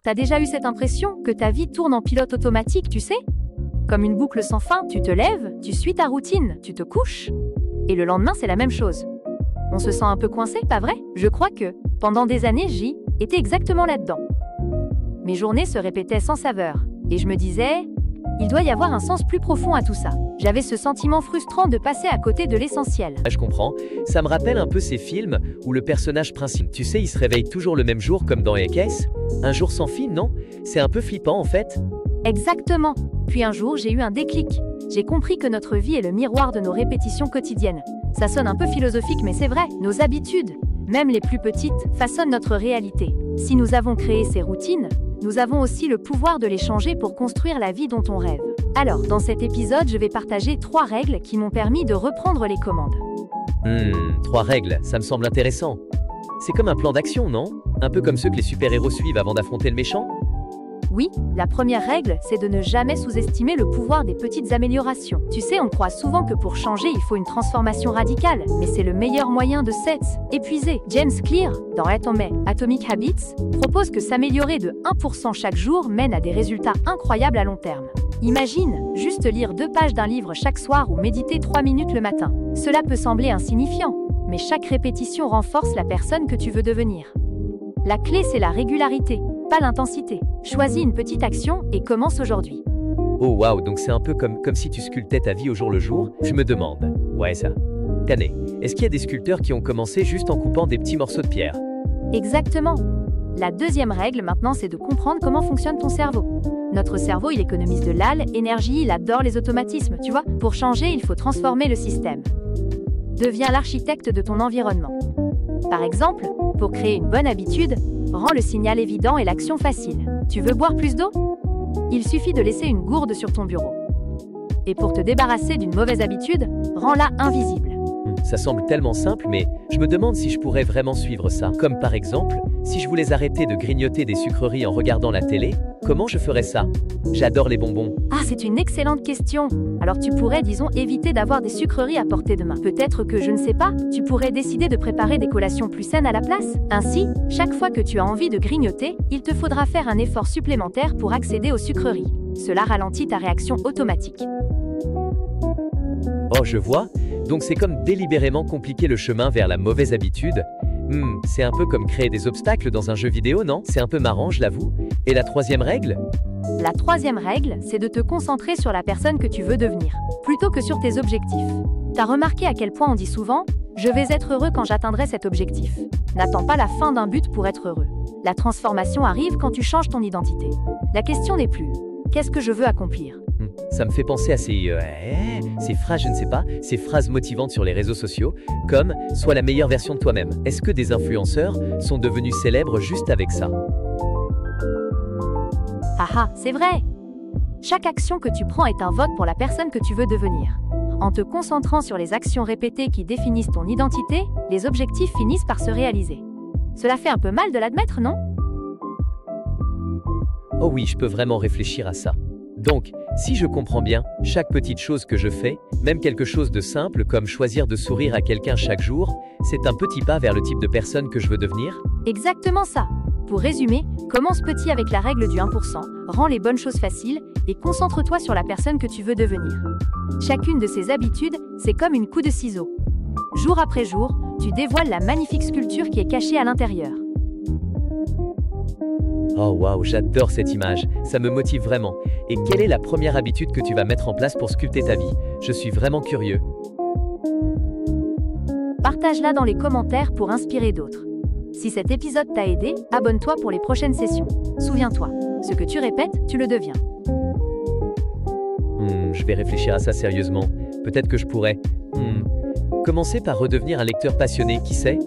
t'as déjà eu cette impression que ta vie tourne en pilote automatique, tu sais? Comme une boucle sans fin, tu te lèves, tu suis ta routine, tu te couches. Et le lendemain, c'est la même chose. On se sent un peu coincé, pas vrai? Je crois que, pendant des années, j'y étais exactement là-dedans. Mes journées se répétaient sans saveur. Et je me disais, il doit y avoir un sens plus profond à tout ça. J'avais ce sentiment frustrant de passer à côté de l'essentiel. Je comprends. Ça me rappelle un peu ces films où le personnage principal, tu sais, il se réveille toujours le même jour comme dans EKS. Un jour sans fin, non? C'est un peu flippant en fait. Exactement. Puis un jour, j'ai eu un déclic. J'ai compris que notre vie est le miroir de nos répétitions quotidiennes. Ça sonne un peu philosophique, mais c'est vrai. Nos habitudes, même les plus petites, façonnent notre réalité. Si nous avons créé ces routines, nous avons aussi le pouvoir de les changer pour construire la vie dont on rêve. Alors, dans cet épisode, je vais partager 3 règles qui m'ont permis de reprendre les commandes. 3 règles, ça me semble intéressant. C'est comme un plan d'action, non? Un peu comme ceux que les super-héros suivent avant d'affronter le méchant? Oui, la première règle, c'est de ne jamais sous-estimer le pouvoir des petites améliorations. Tu sais, on croit souvent que pour changer, il faut une transformation radicale, mais c'est le meilleur moyen de s'épuiser. James Clear, dans Atomic Habits, propose que s'améliorer de 1% chaque jour mène à des résultats incroyables à long terme. Imagine, juste lire 2 pages d'un livre chaque soir ou méditer 3 minutes le matin. Cela peut sembler insignifiant, mais chaque répétition renforce la personne que tu veux devenir. La clé, c'est la régularité, pas l'intensité. Choisis une petite action et commence aujourd'hui. Oh waouh, donc c'est un peu comme si tu sculptais ta vie au jour le jour? Je me demande. Ouais, ça. Canet, est-ce qu'il y a des sculpteurs qui ont commencé juste en coupant des petits morceaux de pierre? Exactement. La deuxième règle maintenant, c'est de comprendre comment fonctionne ton cerveau. Notre cerveau, il économise de l'énergie, il adore les automatismes, tu vois. Pour changer, il faut transformer le système. Deviens l'architecte de ton environnement. Par exemple, pour créer une bonne habitude, rends le signal évident et l'action facile. Tu veux boire plus d'eau? Il suffit de laisser une gourde sur ton bureau. Et pour te débarrasser d'une mauvaise habitude, rends-la invisible. Ça semble tellement simple, mais je me demande si je pourrais vraiment suivre ça. Comme par exemple, si je voulais arrêter de grignoter des sucreries en regardant la télé, comment je ferais ça? J'adore les bonbons. Ah, c'est une excellente question. Alors tu pourrais, disons, éviter d'avoir des sucreries à portée de main. Peut-être que, je ne sais pas, tu pourrais décider de préparer des collations plus saines à la place. Ainsi, chaque fois que tu as envie de grignoter, il te faudra faire un effort supplémentaire pour accéder aux sucreries. Cela ralentit ta réaction automatique. Oh, je vois. Donc c'est comme délibérément compliquer le chemin vers la mauvaise habitude. C'est un peu comme créer des obstacles dans un jeu vidéo, non? C'est un peu marrant, je l'avoue. Et la 3e règle? La 3e règle, c'est de te concentrer sur la personne que tu veux devenir, plutôt que sur tes objectifs. T'as remarqué à quel point on dit souvent « Je vais être heureux quand j'atteindrai cet objectif ». N'attends pas la fin d'un but pour être heureux. La transformation arrive quand tu changes ton identité. La question n'est plus « Qu'est-ce que je veux accomplir ?» Ça me fait penser à ces phrases, je ne sais pas, ces phrases motivantes sur les réseaux sociaux, comme « Sois la meilleure version de toi-même ». Est-ce que des influenceurs sont devenus célèbres juste avec ça? Ah, c'est vrai! Chaque action que tu prends est un vote pour la personne que tu veux devenir. En te concentrant sur les actions répétées qui définissent ton identité, les objectifs finissent par se réaliser. Cela fait un peu mal de l'admettre, non? Oh oui, je peux vraiment réfléchir à ça. Donc, si je comprends bien, chaque petite chose que je fais, même quelque chose de simple comme choisir de sourire à quelqu'un chaque jour, c'est un petit pas vers le type de personne que je veux devenir? Exactement ça. Pour résumer, commence petit avec la règle du 1%, rends les bonnes choses faciles et concentre-toi sur la personne que tu veux devenir. Chacune de ces habitudes, c'est comme une coup de ciseau. Jour après jour, tu dévoiles la magnifique sculpture qui est cachée à l'intérieur. Oh waouh, j'adore cette image, ça me motive vraiment. Et quelle est la première habitude que tu vas mettre en place pour sculpter ta vie? Je suis vraiment curieux. Partage-la dans les commentaires pour inspirer d'autres. Si cet épisode t'a aidé, abonne-toi pour les prochaines sessions. Souviens-toi, ce que tu répètes, tu le deviens. Je vais réfléchir à ça sérieusement. Peut-être que je pourrais commencer par redevenir un lecteur passionné, qui sait?